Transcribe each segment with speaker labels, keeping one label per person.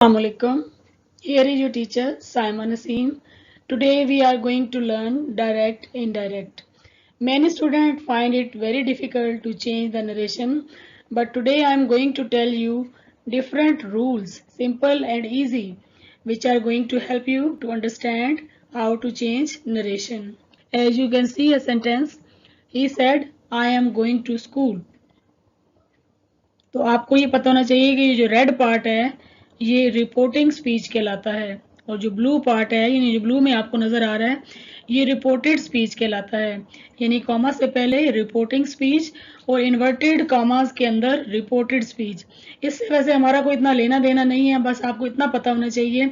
Speaker 1: Assalamualaikum. Here is your teacher Simon Asim. Today we are going to learn direct indirect. Many students find it very difficult to change the narration, but today I am going to tell you different rules, simple and easy, which are going to help you to understand how to change narration. As you can see a sentence, he said I am going to school. तो आपको ये पता होना चाहिए कि ये जो red part है ये रिपोर्टिंग स्पीच कहलाता है और जो ब्लू पार्ट है यानी जो ब्लू में आपको नजर आ रहा है ये रिपोर्टेड स्पीच कहलाता है। यानी कॉमा से पहले रिपोर्टिंग स्पीच और इन्वर्टेड कॉमास के अंदर रिपोर्टेड स्पीच। इससे वैसे हमारा कोई इतना लेना देना नहीं है, बस आपको इतना पता होना चाहिए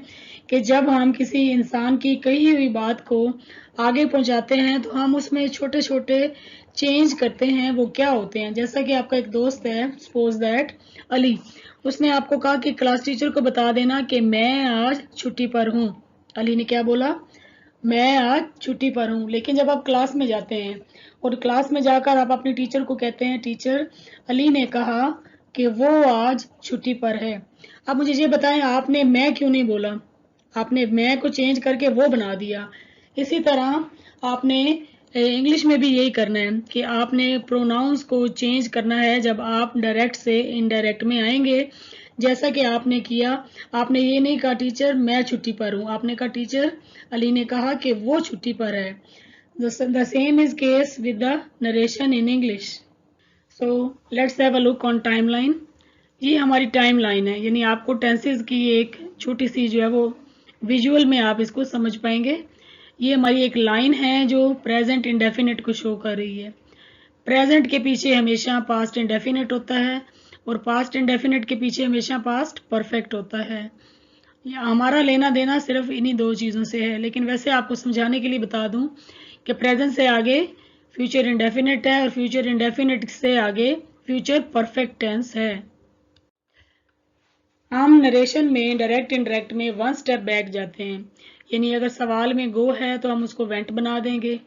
Speaker 1: कि जब हम किसी इंसान की कही हुई बात को आगे पहुंचाते हैं तो हम उसमें छोटे छोटे चेंज करते हैं। वो क्या होते हैं? जैसा कि आपका एक दोस्त है, सपोज दैट अली, उसने आपको कहा कि क्लास टीचर को बता देना कि मैं आज छुट्टी पर हूँ। अली ने क्या बोला? मैं आज छुट्टी पर हूँ। लेकिन जब आप क्लास में जाते हैं और क्लास में जाकर आप अपने टीचर को कहते हैं टीचर अली ने कहा कि वो आज छुट्टी पर है। अब मुझे ये बताएं आपने मैं क्यों नहीं बोला? आपने मैं को चेंज करके वो बना दिया। इसी तरह आपने इंग्लिश में भी यही करना है कि आपने प्रोनाउंस को चेंज करना है जब आप डायरेक्ट से इनडायरेक्ट में आएंगे। जैसा कि आपने किया, आपने ये नहीं कहा टीचर मैं छुट्टी पर हूँ, आपने कहा टीचर अली ने कहा कि वो छुट्टी पर है। The same is case with the narration in English. So let's have a look on timeline. ये हमारी टाइमलाइन है, यानी आपको टेंसेस की एक छोटी सी जो है वो विजुअल में आप इसको समझ पाएंगे। ये हमारी एक लाइन है जो प्रेजेंट इंडेफिनिट को शो कर रही है। प्रेजेंट के पीछे हमेशा पास्ट इंडेफिनिट होता है और पास्ट इंडेफिनिट के पीछे हमेशा पास्ट परफेक्ट होता है। ये हमारा लेना देना सिर्फ इन्हीं दो चीज़ों से है, लेकिन वैसे आपको समझाने के लिए बता दूं कि प्रेजेंट से आगे फ्यूचर इंडेफिनिट है और फ्यूचर इंडेफिनिट से आगे फ्यूचर परफेक्ट टेंस है। हम नरेशन में डायरेक्ट इनडायरेक्ट में वन स्टेप बैक जाते हैं। यानी अगर सवाल में गो है तो हम उसको वेंट बना देंगे,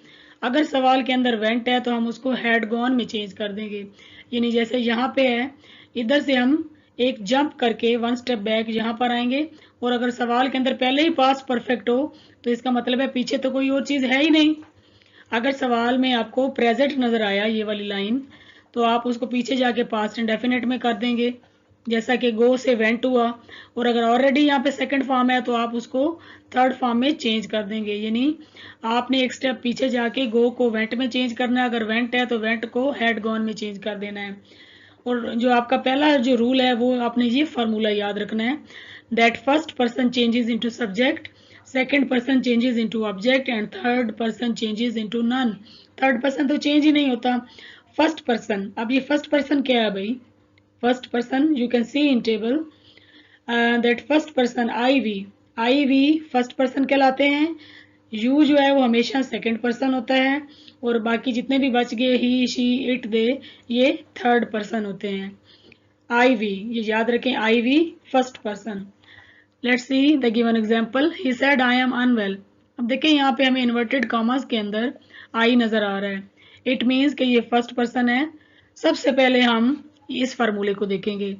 Speaker 1: अगर सवाल के अंदर वेंट है तो हम उसको हैड गॉन में चेंज कर देंगे। यानी जैसे यहाँ पे है, इधर से हम एक जंप करके वन स्टेप बैक यहाँ पर आएंगे और अगर सवाल के अंदर पहले ही पास्ट परफेक्ट हो तो इसका मतलब है पीछे तो कोई और चीज़ है ही नहीं। अगर सवाल में आपको प्रेजेंट नज़र आया ये वाली लाइन तो आप उसको पीछे जाके पास्ट इंडेफिनिट में कर देंगे, जैसा कि गो से वेंट हुआ। और अगर ऑलरेडी यहाँ पे सेकंड फॉर्म है तो आप उसको थर्ड फॉर्म में चेंज कर देंगे। यानी आपने एक स्टेप पीछे जाके गो को वेंट में चेंज करना है, अगर वेंट है तो वेंट को हैड गॉन में चेंज कर देना है। और जो आपका पहला जो रूल है वो आपने ये फार्मूला याद रखना है, that first person changes into subject, second person changes into object and third person changes into none. Third person तो चेंज ही नहीं होता, फर्स्ट पर्सन। अब ये फर्स्ट पर्सन क्या है भाई? First person you can see in table that first person I we first person कहलाते हैं। यू जो है वो हमेशा सेकंड पर्सन होता है और बाकी जितने भी बच गए ही शी इट दे ये थर्ड पर्सन होते हैं। आई वी ये याद रखें, I we first person. Let's see the given example, he said I am unwell. अब देखें यहाँ पे हमें इन्वर्टेड कॉमास के अंदर आई नजर आ रहा है, इट मीन्स कि ये फर्स्ट पर्सन है। सबसे पहले हम इस फार्मूले को देखेंगे,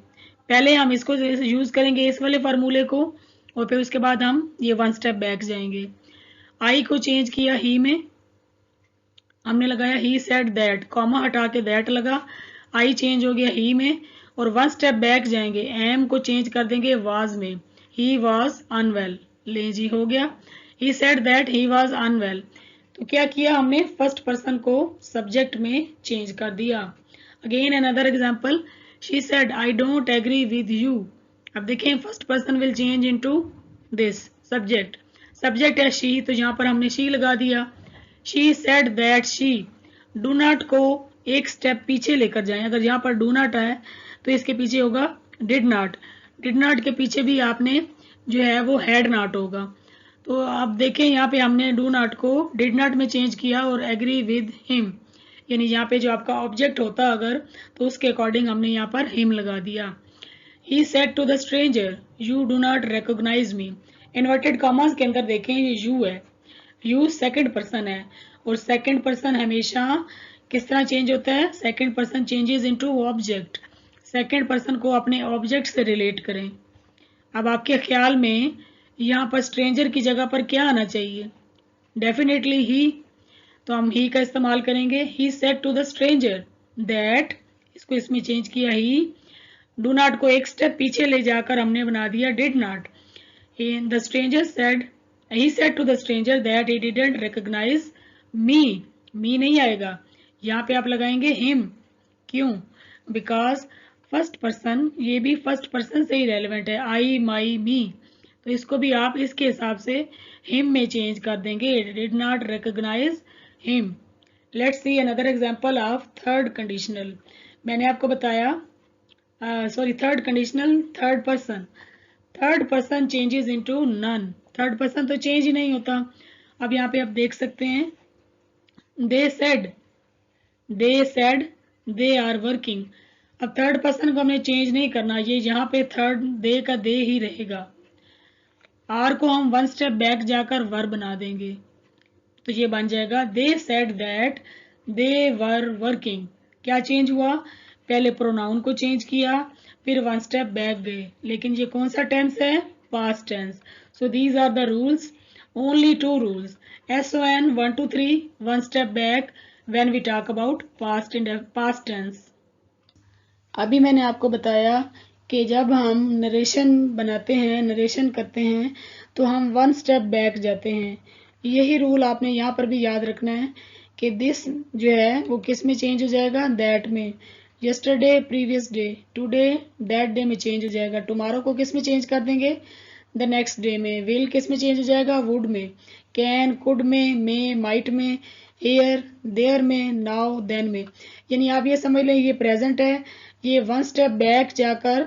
Speaker 1: पहले हम इसको यूज करेंगे इस वाले फार्मूले को और फिर उसके बाद हम ये वन स्टेप बैक जाएंगे। आई को चेंज किया ही में, हमने लगाया ही सेड दैट, कॉमा हटा के दैट लगा, आई चेंज हो गया ही में। और वन स्टेप बैक जाएंगे, एम को चेंज कर देंगे वाज में, ही वाज अनवेल। ले जी हो गया, he said that he was unwell. तो क्या किया हमने? फर्स्ट पर्सन को सब्जेक्ट में चेंज कर दिया। Again another example, she said I don't agree with you. अब देखें first person will change into this subject, subject है शी तो यहाँ पर हमने शी लगा दिया। She said that she, do not को एक स्टेप पीछे लेकर जाएं, अगर यहाँ पर डू नॉट है तो इसके पीछे होगा डिड नॉट, डिड नॉट के पीछे भी आपने जो है वो हैड नॉट होगा। तो आप देखें यहाँ पे हमने डू नॉट को डिड नॉट में चेंज किया और एग्री विद हिम, यानी यहाँ पे जो आपका ऑब्जेक्ट होता अगर तो उसके अकॉर्डिंग हमने यहाँ पर हिम लगा दिया। He said to the stranger you do not recognize me. Inverted commas के अंदर देखें ये यू है, यू सेकंड पर्सन है और सेकंड पर्सन हमेशा किस तरह चेंज होता है? Second person changes into object. Second person को अपने ऑब्जेक्ट से रिलेट करें, अब आपके ख्याल में यहाँ पर स्ट्रेंजर की जगह पर क्या आना चाहिए? Definitely he. तो हम ही का इस्तेमाल करेंगे। He said to the stranger that, इसको इसमें चेंज किया ही, डू नॉट को एक स्टेप पीछे ले जाकर हमने बना दिया did not. The stranger said, he said to the stranger that he didn't recognise me. Me नहीं आएगा, यहाँ पे आप लगाएंगे हिम। क्यों? बिकॉज फर्स्ट पर्सन, ये भी फर्स्ट पर्सन से ही रेलिवेंट है, आई माई मी, तो इसको भी आप इसके हिसाब से हिम में चेंज कर देंगे, did not recognize him. Let's see another example of third conditional. मैंने आपको बताया, third conditional, third person changes into none. Third person तो चेंज ही नहीं होता। अब यहाँ पे आप देख सकते हैं, they said they are working. अब थर्ड पर्सन को हमने चेंज नहीं करना, ये यहाँ पे थर्ड दे का दे ही रहेगा। आर को हम वन स्टेप बैक जाकर वर बना देंगे, तो ये बन जाएगा they said that they were working. क्या चेंज हुआ? पहले प्रोनाउन को चेंज किया, फिर वन स्टेप बैक गए, लेकिन ये कौन सा टेंस है? Past tense. So these are the rules, only 2 rules, SON 1 2 3, one step back when we talk about past tense. अभी मैंने आपको बताया कि जब हम नरेशन बनाते हैं, नरेशन करते हैं, तो हम वन स्टेप बैक जाते हैं। यही रूल आपने यहाँ पर भी याद रखना है कि दिस जो है वो किस में चेंज हो जाएगा? दैट में। Yesterday previous day, today that day में चेंज हो जाएगा। टुमारो को किस में चेंज कर देंगे? द नेक्स्ट डे में। विल किस में चेंज हो जाएगा? वुड में। कैन कुड में, मे माइट में, हियर देयर में, नाउ देन में। यानी आप ये समझ लें ये प्रेजेंट है, ये वन स्टेप बैक जाकर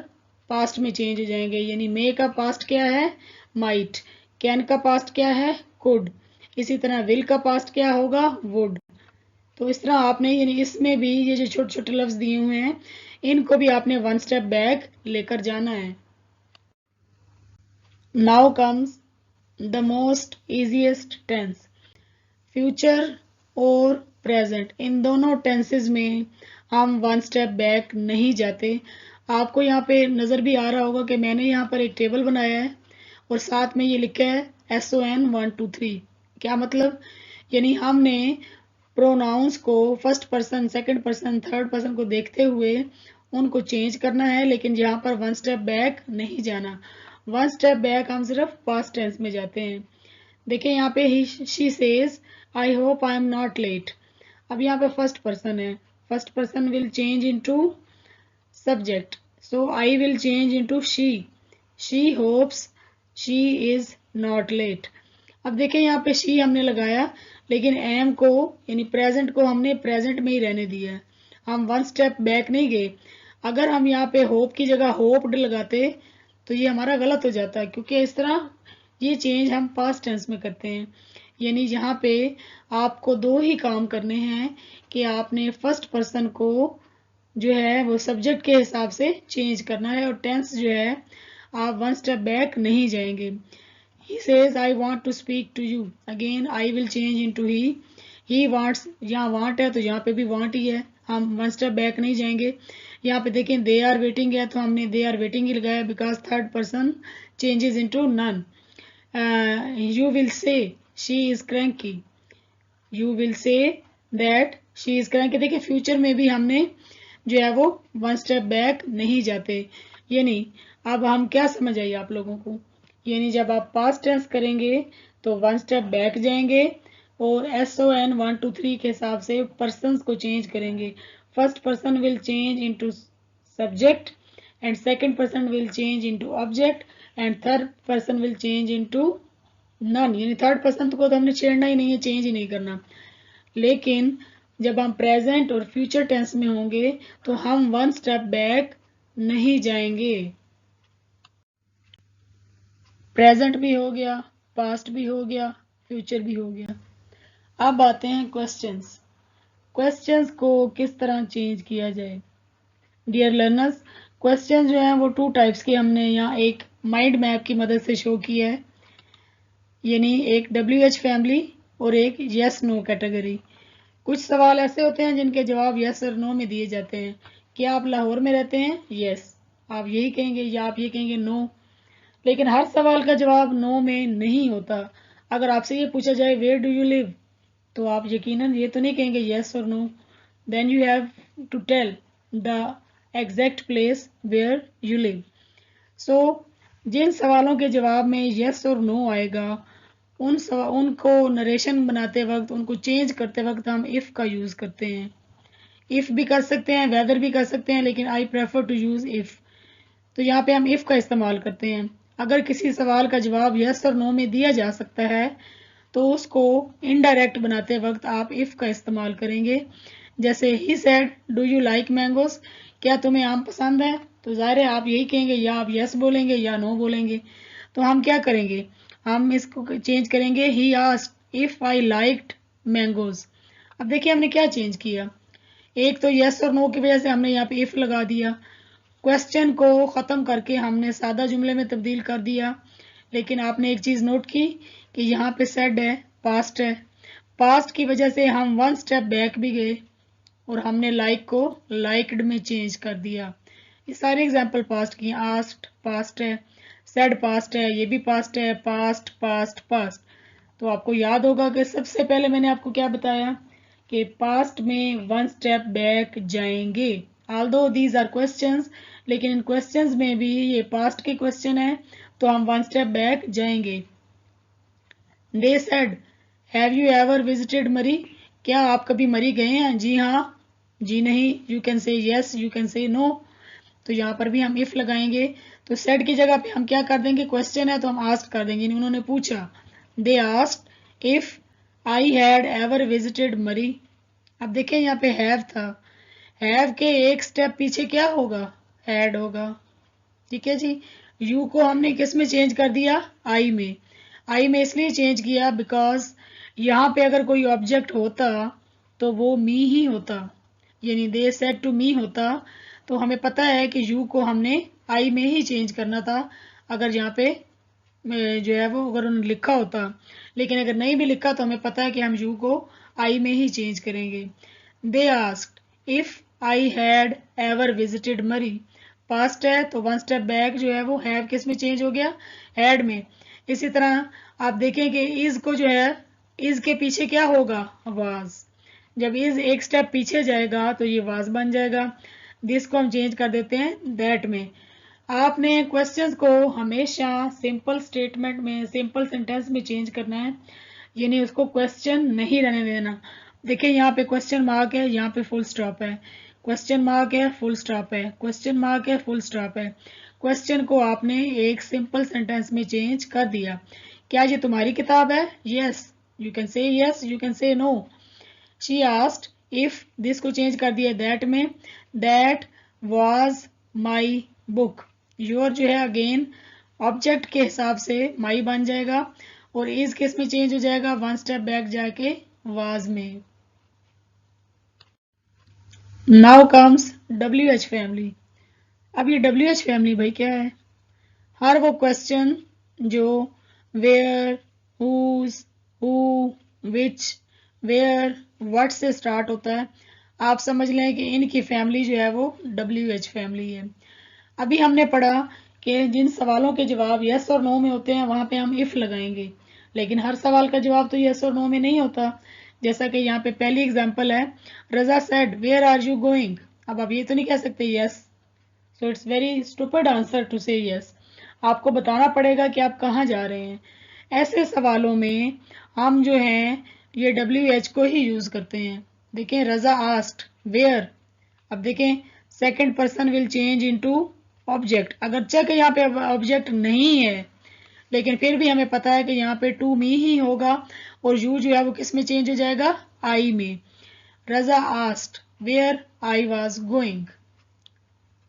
Speaker 1: पास्ट में चेंज हो जाएंगे। यानी मे का पास्ट क्या है? माइट। कैन का पास्ट क्या है? कुड। इसी तरह विल का पास्ट क्या होगा? वुड। तो इस तरह आपने, यानी इसमें भी ये जो छोटे छोटे लफ्ज दिए हुए हैं, इनको भी आपने वन स्टेप बैक लेकर जाना है। Now comes the most easiest tense, future और प्रेजेंट, इन दोनों टेंसेस में हम वन स्टेप बैक नहीं जाते। आपको यहाँ पे नज़र भी आ रहा होगा कि मैंने यहाँ पर एक टेबल बनाया है और साथ में ये लिखा है SON 1 2 3। क्या मतलब? यानी हमने प्रोनाउंस को first person, second person, third person को देखते हुए उनको चेंज करना है, लेकिन यहाँ पर वन स्टेप बैक नहीं जाना। वन स्टेप बैक हम सिर्फ पास्ट टेंस में जाते हैं। देखिए यहाँ पे he she says I hope I am not late. अब यहाँ पे फर्स्ट पर्सन है, first person will change into subject, so I will change into she. She hopes she is not late. अब देखिए यहाँ पे शी हमने लगाया, लेकिन एम को यानी प्रेजेंट को हमने प्रेजेंट में ही रहने दिया है, हम वन स्टेप बैक नहीं गए। अगर हम यहाँ पे होप की जगह होप्ड लगाते तो ये हमारा गलत हो जाता है, क्योंकि इस तरह ये चेंज हम पास्ट टेंस में करते हैं। यानी यहाँ पे आपको 2 ही काम करने हैं कि आपने फर्स्ट पर्सन को जो है वो सब्जेक्ट के हिसाब से चेंज करना है, और टेंस जो है आप वन स्टेप बैक नहीं जाएंगे। He says I want to speak to you. Again I will change into he. He wants, यहाँ want है तो यहाँ पे भी want ही है, हम वन स्टेप बैक नहीं जाएंगे। यहाँ पे देखें they are waiting है तो हमने they are waiting ही लगाया, because third person changes into none. You will say she is cranky. You will say that she is cranky। देखिए फ्यूचर में भी हमने जो है वो वन स्टेप बैक नहीं जाते। यानी अब हम क्या समझ आई आप लोगों को? यानी जब आप पास्ट टेंस करेंगे तो वन स्टेप बैक जाएंगे और SON 1 2 3 के हिसाब से पर्सन्स को चेंज करेंगे। First person will change into subject, and second person will change into object, and third person will change into none. यानी थर्ड पर्सन को तो हमने छेड़ना ही नहीं है, चेंज ही नहीं करना। लेकिन जब हम प्रेजेंट और फ्यूचर टेंस में होंगे तो हम वन स्टेप बैक नहीं जाएंगे। प्रेजेंट भी हो गया, पास्ट भी हो गया, फ्यूचर भी हो गया। अब आते हैं क्वेश्चंस। क्वेश्चंस को किस तरह चेंज किया जाए? डियर लर्नर्स, क्वेश्चन जो हैं वो 2 टाइप्स के हमने यहाँ एक माइंड मैप की मदद से शो किया है। यानी एक WH फैमिली और एक यस नो कैटेगरी। कुछ सवाल ऐसे होते हैं जिनके जवाब यस और नो में दिए जाते हैं। क्या आप लाहौर में रहते हैं? यस, आप यही कहेंगे, या आप ये कहेंगे नो। लेकिन हर सवाल का जवाब नो में नहीं होता। अगर आपसे ये पूछा जाए वेयर डू यू लिव, तो आप यकीनन ये तो नहीं कहेंगे येस और no, then you have to tell the exact place where you live. So जिन सवालों के जवाब में येस और नो आएगा, उनको नरेशन बनाते वक्त, उनको चेंज करते वक्त हम इफ़ का यूज़ करते हैं। इफ़ भी कर सकते हैं, वेदर भी कर सकते हैं, लेकिन I prefer to use if. तो यहाँ पे हम इफ़ का इस्तेमाल करते हैं। अगर किसी सवाल का जवाब यस और नो में दिया जा सकता है, तो उसको इनडायरेक्ट बनाते वक्त आप इफ़ का इस्तेमाल करेंगे। जैसे he said do you like mangoes, क्या तुम्हें आम पसंद है, तो ज़ाहिर है आप यही कहेंगे, या आप यस बोलेंगे या नो बोलेंगे। तो हम क्या करेंगे, हम इसको चेंज करेंगे, he asked if I liked mangoes. अब देखिए हमने क्या चेंज किया, एक तो यस और नो की वजह से हमने यहाँ पे इफ़ लगा दिया, क्वेश्चन को ख़त्म करके हमने सादा जुमले में तब्दील कर दिया। लेकिन आपने एक चीज़ नोट की कि यहाँ पे सेड है, पास्ट है, पास्ट की वजह से हम वन स्टेप बैक भी गए और हमने लाइक को लाइक्ड में चेंज कर दिया। ये सारे एग्जाम्पल पास्ट की, आस्क्ड पास्ट है, सेड पास्ट है, ये भी पास्ट है, पास्ट पास्ट पास्ट। तो आपको याद होगा कि सबसे पहले मैंने आपको क्या बताया कि पास्ट में वन स्टेप बैक जाएंगे। ऑल्दो दीज आर क्वेश्चंस, लेकिन इन क्वेश्चंस में भी ये पास्ट के क्वेश्चन है, तो हम वन स्टेप बैक जाएंगे। They said have you ever visited मरी, क्या आप कभी मरी गए हैं, जी हाँ, जी नहीं, you can say yes, you can say no. तो यहाँ पर भी हम इफ लगाएंगे। तो सेड की जगह पे हम क्या कर देंगे, क्वेश्चन है तो हम आस्क कर देंगे, उन्होंने पूछा, they asked if I had ever visited मरी। अब देखें यहाँ पे हैव था, हैव के एक स्टेप पीछे क्या होगा, हैड होगा। ठीक है जी। यू को हमने किस में चेंज कर दिया, आई में। आई में इसलिए चेंज किया बिकॉज यहाँ पे अगर कोई ऑब्जेक्ट होता तो वो मी ही होता, यानी दे सेड टू मी होता, तो हमें पता है कि यू को हमने आई में ही चेंज करना था अगर यहाँ पे जो है वो अगर उन्होंने लिखा होता। लेकिन अगर नहीं भी लिखा तो हमें पता है कि हम यू को आई में ही चेंज करेंगे। They asked if I had ever visited मरी, पास्ट है तो वन स्टेप बैक जो है वो हैव किस में चेंज हो गया, हैड में। इसी तरह आप देखें कि इज को जो है, इज के पीछे क्या होगा, वाज। जब इज एक स्टेप पीछे जाएगा तो ये वाज बन जाएगा। दिस को हम चेंज कर देते हैं दैट में। आपने क्वेश्चंस को हमेशा सिंपल स्टेटमेंट में, सिंपल सेंटेंस में चेंज करना है, यानी उसको क्वेश्चन नहीं रहने देना। देखिए यहाँ पे क्वेश्चन मार्क है, यहाँ पे फुल स्टॉप है, क्वेश्चन मार्क है, फुल स्टॉप है, क्वेश्चन मार्क है, फुल स्टॉप है। क्वेश्चन को आपने एक सिंपल सेंटेंस में चेंज कर दिया। क्या ये तुम्हारी किताब है, yes, you can say yes, you can say no. She asked if, this को चेंज कर दिया दैट में, that was my book. Your जो है अगेन ऑब्जेक्ट के हिसाब से माई बन जाएगा और इज किस में चेंज हो जाएगा, वन स्टेप बैक जाके वाज में। Now comes W H family. अब ये डब्ल्यू एच फैमिली भाई क्या है, हर वो क्वेश्चन जो where, whose, who, which, where, what से स्टार्ट होता है, आप समझ लें कि इनकी फैमिली जो है वो डब्ल्यू एच फैमिली है। अभी हमने पढ़ा कि जिन सवालों के जवाब यस और नो में होते हैं वहां पे हम इफ लगाएंगे, लेकिन हर सवाल का जवाब तो यस और नो में नहीं होता। जैसा कि यहाँ पे पहली एग्जांपल है, Raza said where are you going. अब आप ये तो नहीं कह सकते yes, so it's very stupid answer to say yes. आपको बताना पड़ेगा कि आप कहाँ जा रहे हैं। ऐसे सवालों में हम जो हैं ये डब्ल्यू एच को ही यूज करते हैं। देखें रजा आस्क्ड वेयर, अब देखें second person will change into object, अगरचे कि यहाँ पे ऑब्जेक्ट नहीं है लेकिन फिर भी हमें पता है कि यहाँ पे टू मी ही होगा और यू जो है वो किस में चेंज हो जाएगा, आई में। Raza asked where I was going.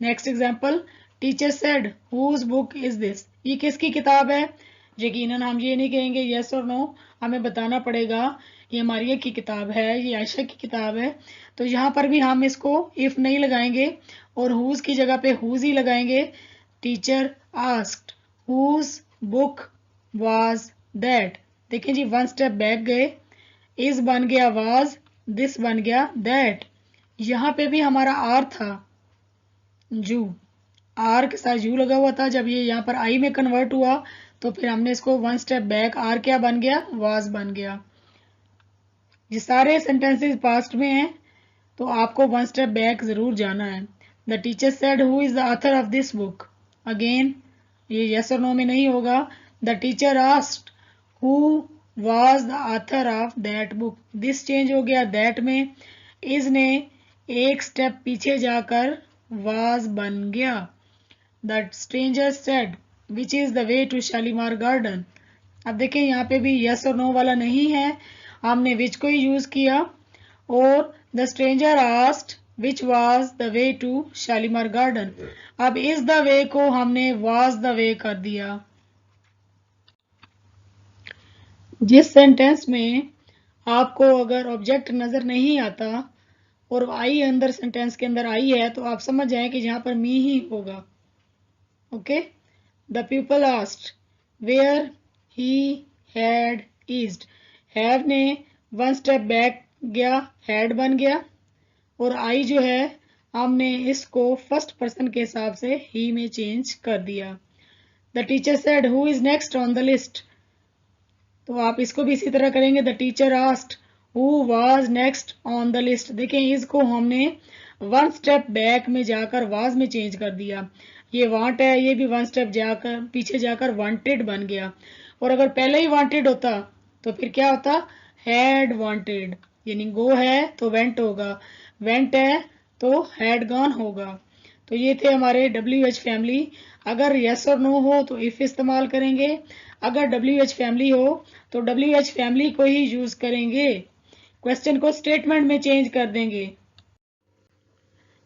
Speaker 1: Next example, teacher said whose book is this, ये किसकी किताब है। यकीनन हम ये नहीं कहेंगे यस और नो, हमें बताना पड़ेगा ये मारिया की किताब है, ये आयशा की किताब है। तो यहाँ पर भी हम इसको इफ नहीं लगाएंगे और हुज की जगह पे हुज ही लगाएंगे। Teacher asked whose book was that. देखें जी वन स्टेप बैक गए, इज बन गया वाज, दिस बन गया दैट। यहाँ पे भी हमारा आर था जू, आर के साथ यू लगा हुआ था, जब ये यहाँ पर आई में कन्वर्ट हुआ तो फिर हमने इसको वन स्टेप बैक, आर क्या बन गया, वाज बन गया। ये सारे सेंटेंसेस पास्ट में हैं तो आपको वन स्टेप बैक जरूर जाना है। The teacher said who is the author of this book, again ये यस और नो में नहीं होगा। The teacher asked who was the author of that book, this change हो गया दैट में, इज ने एक स्टेप पीछे जाकर वाज बन गया। The stranger said which is the way to Shalimar Garden, अब देखें यहाँ पे भी यस और नो वाला नहीं है, हमने विच को ही यूज किया। और the stranger asked which was the way to Shalimar Garden, अब इज द वे को हमने वाज द वे कर दिया। जिस सेंटेंस में आपको अगर ऑब्जेक्ट नजर नहीं आता और आई अंदर सेंटेंस के अंदर आई है तो आप समझ जाएं कि यहाँ पर मी ही होगा। Okay, the people asked where he had eased, have ने वन स्टेप बैक गया, हैड बन गया, और आई जो है हमने इसको फर्स्ट पर्सन के हिसाब से ही में चेंज कर दिया। The teacher said who is next on the list, तो आप इसको भी इसी तरह करेंगे। The teacher asked who was next on the list, देखें इसको हमने वन स्टेप बैक में जाकर वाज में चेंज कर दिया। ये वांट है, ये भी वन स्टेप जाकर पीछे जाकर वांटेड बन गया, और अगर पहले ही वांटेड होता तो फिर क्या होता, हैड वांटेड, यानी गो है तो वेंट होगा, वेंट है तो हैड गॉन होगा। तो ये थे हमारे WH फैमिली। अगर यस और नो हो तो इफ इस्तेमाल करेंगे, अगर WH फैमिली हो तो WH फैमिली को ही यूज करेंगे, क्वेश्चन को स्टेटमेंट में चेंज कर देंगे।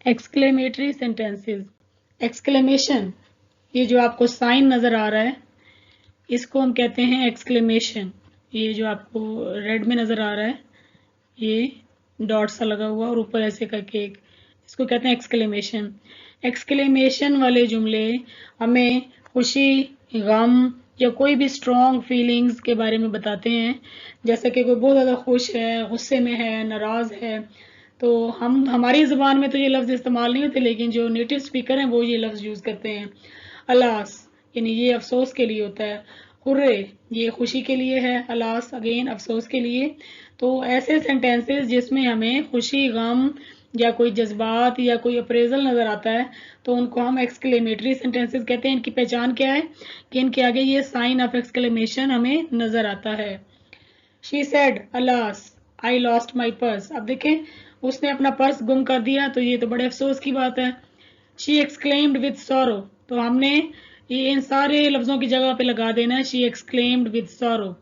Speaker 1: एक्सक्लेमेटरी सेंटेंसेस, एक्सक्लेमेशन, ये जो आपको साइन नजर आ रहा है इसको हम कहते हैं एक्सक्लेमेशन। ये जो आपको रेड में नजर आ रहा है ये डॉट सा लगा हुआ और ऊपर ऐसे करके एक, इसको कहते हैं एक्सक्लेमेशन। एक्सक्लेमेशन वाले जुमले हमें खुशी, गम या कोई भी स्ट्रॉन्ग फीलिंग्स के बारे में बताते हैं। जैसे कि कोई बहुत ज़्यादा खुश है, गुस्से में है, नाराज़ है, तो हमारी ज़ुबान में तो ये लफ्ज़ इस्तेमाल नहीं होते, लेकिन जो नेटिव स्पीकर हैं वो ये लफ्ज़ यूज़ करते हैं। अलास यानी ये अफसोस के लिए होता है, हुर्रे ये खुशी के लिए है, अलास अगेन अफसोस के लिए। तो ऐसे सेंटेंसेस जिसमें हमें खुशी, गम या कोई जज्बात या कोई अप्रेजल नजर आता है तो उनको हम एक्सक्लेमेटरी सेंटेंसेस कहते हैं। इनकी पहचान क्या है कि इनके आगे ये साइन ऑफ एक्सक्लेमेशन हमें नजर आता है। She said alas I lost my purse, अब देखें उसने अपना पर्स गुम कर दिया तो ये तो बड़े अफसोस की बात है। शी एक्सक्लेम्ड विद सॉरो, तो हमने ये इन सारे लफ्जों की जगह पे लगा देना है शी एक्सक्लेम्ड विद सॉरो।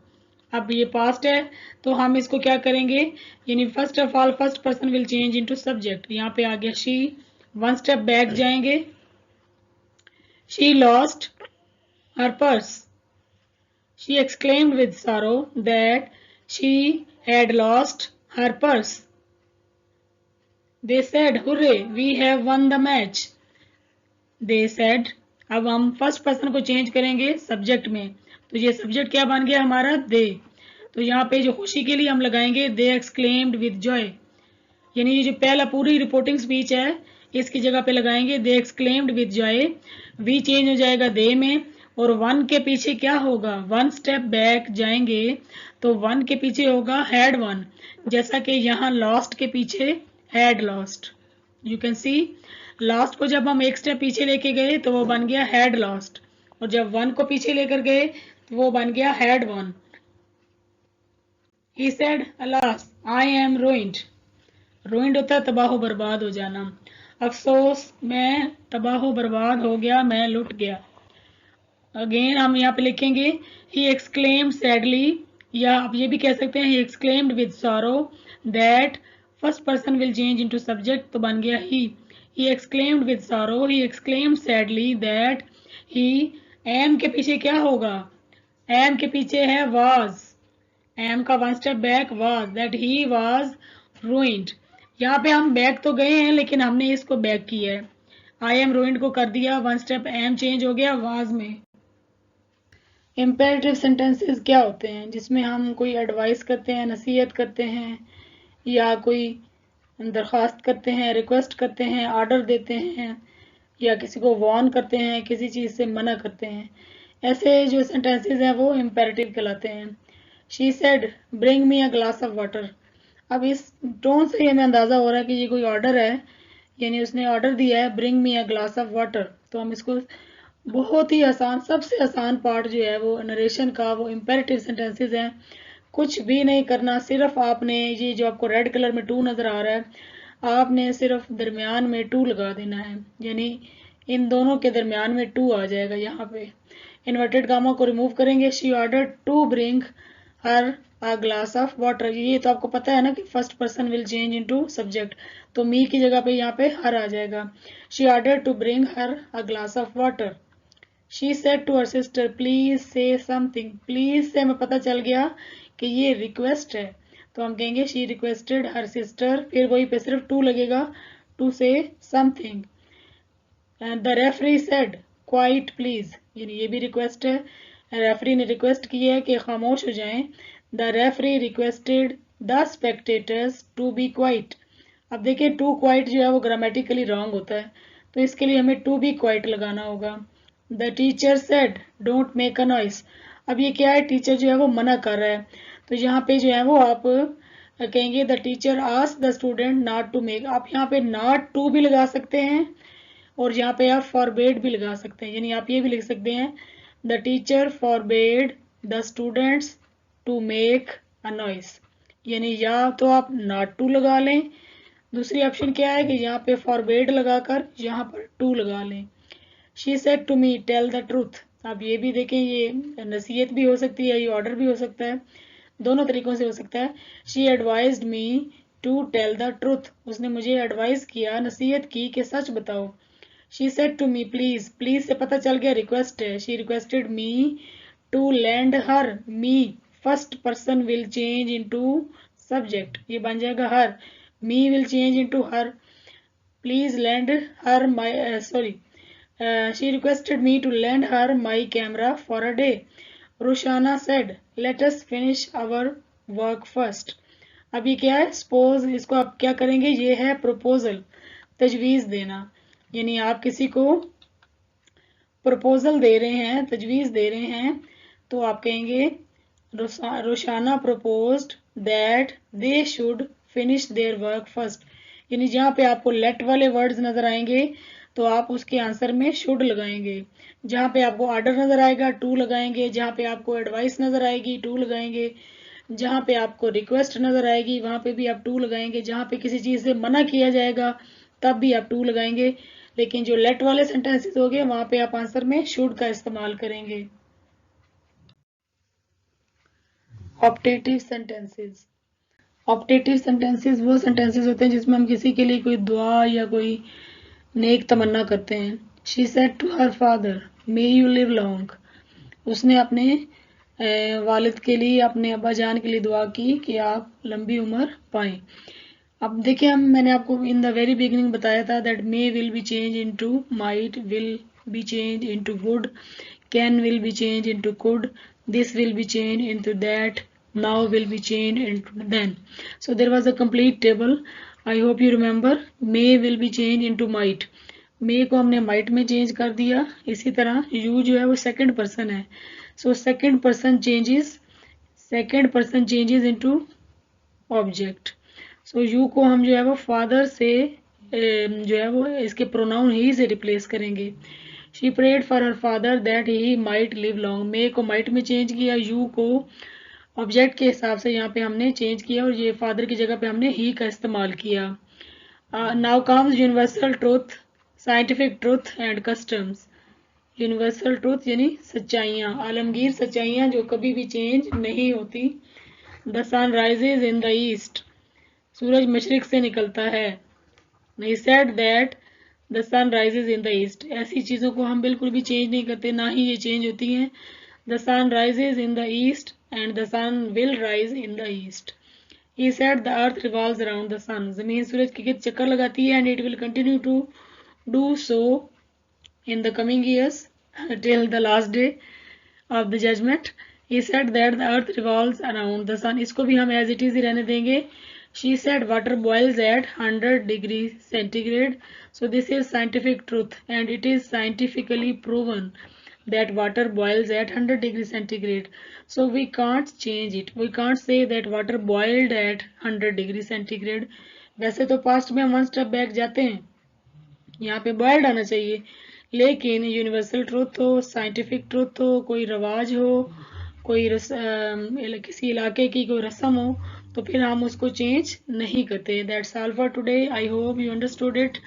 Speaker 1: अब ये पास्ट है तो हम इसको क्या करेंगे, यानी first of all first person will change into subject. यहाँ पे आ गया शी, वन स्टेप बैक जाएंगे, she lost her purse, she exclaimed with sorrow that she had lost her purse. They said hurray we have won the match, they said, अब हम first person को change करेंगे subject में, तो ये subject क्या बन गया हमारा, दे। तो यहाँ पे जो खुशी के लिए हम लगाएंगे दे एक्सक्लेम्ड विद जॉय, यानी ये जो पहला पूरी रिपोर्टिंग स्पीच है इसकी जगह पे लगाएंगे they exclaimed with joy. We change हो जाएगा दे में, और वन के पीछे क्या होगा, वन स्टेप बैक जाएंगे तो वन के पीछे होगा हैड वन, जैसा कि यहाँ लॉस्ट के पीछे had lost. You can C last को जब हम एक स्टेप पीछे लेके गए तो वो बन गया हैड लॉस्ट, और जब वन को पीछे लेकर गए तो वो बन गया had one. He said, alas, I am ruined. Ruined होता है तबाह बर्बाद हो जाना, अफसोस मैं तबाह बर्बाद हो गया, मैं लुट गया। अगेन हम यहाँ पे लिखेंगे he exclaimed sadly, या आप ये भी कह सकते हैं he exclaimed with sorrow that first person will change into subject, तो बन गया he exclaimed with sorrow, he exclaimed sadly that he, am के पीछे क्या होगा, am के पीछे है was, एम का one step back was, that he was ruined. यहाँ पे हम बैक तो गए हैं लेकिन हमने इसको बैक किया है, आई एम रूइंड को कर दिया, वन स्टेप एम चेंज हो गया वाज में। इम्पेरेटिव सेंटेंसेस क्या होते हैं, जिसमें हम कोई एडवाइस करते हैं, नसीहत करते हैं, या कोई दरख्वास्त करते हैं, रिक्वेस्ट करते हैं, ऑर्डर देते हैं, या किसी को वार्न करते हैं, किसी चीज़ से मना करते हैं। ऐसे जो सेंटेंसेस हैं वो इम्पेरेटिव कहलाते हैं। She said bring me a glass of water. अब इस टोन से हमें अंदाज़ा हो रहा है कि ये कोई ऑर्डर है, यानी उसने ऑर्डर दिया है bring me a glass of water. तो हम इसको बहुत ही आसान, सबसे आसान पार्ट जो है वो नरेशन का, वो इम्पेरेटिव सेंटेंसेस हैं। कुछ भी नहीं करना, सिर्फ आपने ये जो आपको रेड कलर में टू नज़र आ रहा है, आपने सिर्फ दरमियान में टू लगा देना है, यानी इन दोनों के दरमियान में टू आ जाएगा। यहाँ पे इन्वर्टेड गामा को रिमूव करेंगे। She order to bring her a glass of water. ये तो आपको पता है ना कि first person will change into subject, तो मी की जगह पे यहाँ पे हर आ जाएगा। She order to bring her a glass of water. She said to her sister please say something. Please say हमें पता चल गया कि ये रिक्वेस्ट है, तो हम कहेंगे शी रिक्वेस्टेड हर सिस्टर, फिर वही पे सिर्फ टू लगेगा, to say something. And the referee said quiet please, यानी ये भी रिक्वेस्ट है। रेफरी ने रिक्वेस्ट की है कि खामोश हो जाएं। The referee requested the spectators to be quiet. अब देखिए टू क्वाइट जो है वो ग्रामेटिकली रॉन्ग होता है, तो इसके लिए हमें टू बी क्वाइट लगाना होगा। The teacher said don't make a noise. अब ये क्या है, टीचर जो है वो मना कर रहा है, तो यहाँ पे जो है वो आप कहेंगे the teacher asked the student not to make. आप यहाँ पे नॉट टू भी लगा सकते हैं और यहाँ पे आप फॉरबेड भी लगा सकते हैं, यानी आप ये भी लिख सकते हैं the teacher forbade the students to make a noise, यानी या तो आप नॉट टू लगा लें, दूसरी ऑप्शन क्या है कि यहाँ पे फॉरबेड लगाकर यहाँ पर टू लगा लें। She said to me tell the truth. आप ये भी देखें, ये नसीहत भी हो सकती है, ये ऑर्डर भी हो सकता है, दोनों तरीकों से हो सकता है। She advised me to tell the truth. उसने मुझे एडवाइस किया, नसीहत की कि सच बताओ। She said to me please. Please से पता चल गया रिक्वेस्ट है। She requested me to lend her. Me first person will change into subject, ये बन जाएगा her. Me will change into her. Please lend her my sorry she requested me to lend her my camera for a day. Rushana said, let us finish our work first. अब ये क्या है, suppose, इसको आप क्या करेंगे, ये है प्रपोजल, तजवीज़ देना, यानी आप किसी को प्रपोजल दे रहे हैं, तजवीज़ दे रहे हैं, तो आप कहेंगे Roshana proposed that they should finish their work first. यानी जहाँ पे आपको लेट वाले वर्ड्स नजर आएंगे तो आप उसके आंसर में शुड लगाएंगे। जहाँ पे आपको ऑर्डर नजर आएगा टू लगाएंगे, जहाँ पे आपको एडवाइस नजर आएगी टू लगाएंगे, जहाँ पे आपको रिक्वेस्ट नजर आएगी वहां पे भी आप टू लगाएंगे, जहाँ पे किसी चीज से मना किया जाएगा तब भी आप टू लगाएंगे। लेकिन जो लेट वाले सेंटेंसेस हो गए वहां पे आप आंसर में शुड का इस्तेमाल करेंगे। Optative sentences. ऑप्टेटिव सेंटेंसेस वो सेंटेंसेस होते हैं जिसमें हम किसी के लिए कोई दुआ या कोई नेक तमन्ना करते हैं। She said to her father may you live long. उसने अपने वालिद के लिए, अपने अब्बा जान के लिए दुआ की कि आप लंबी उम्र पाएं। अब देखिए, मैंने आपको इन द वेरी बिगिनिंग बताया था that may will be change into might, will be change into would, can will be change into could, this will be change into that, now will be changed into then. So there was a complete table. I hope you remember. may will be changed into might. may को हमने might में change कर दिया। इसी तरह you जो है वो सेकंड पर्सन है, so second person changes into object. so you को हम जो है वो father से जो है वो इसके pronoun he से replace करेंगे। she prayed for her father that he might live long. may को might में चेंज किया, you को ऑब्जेक्ट के हिसाब से यहाँ पे हमने चेंज किया और ये फादर की जगह पे हमने ही का इस्तेमाल किया। Now comes universal truth, scientific truth and customs. Universal truth यानी सच्चाइयाँ, आलमगीर सच्चाइयाँ जो कभी भी चेंज नहीं होती। The sun rises in the east, सूरज मशरिक से निकलता है। He said that the sun rises in the east, ऐसी चीज़ों को हम बिल्कुल भी चेंज नहीं करते, ना ही ये चेंज होती हैं। The sun rises in the east and the sun will rise in the east. He said the earth revolves around the sun. ज़मीन सूरज के गिर्द चक्कर लगाती है and it will continue to do so in the coming years till the last day of the judgment. He said that the earth revolves around the sun. इसको भी हम as it is ही रहने देंगे, She said water boils at 100 degrees centigrade. So this is scientific truth, and it is scientifically proven that water boils at 100 degrees centigrade. So we can't change it. We can't say that water boiled at 100 degrees centigrade. वैसे तो past में हम one step back जाते हैं, यहाँ पे boiled आना चाहिए, लेकिन यूनिवर्सल ट्रूथ हो, साइंटिफिक ट्रूथ हो, कोई रवाज हो, कोई किसी इलाके की कोई रस्म हो, तो फिर हम उसको चेंज नहीं करते. That's all for today. I hope you understood it.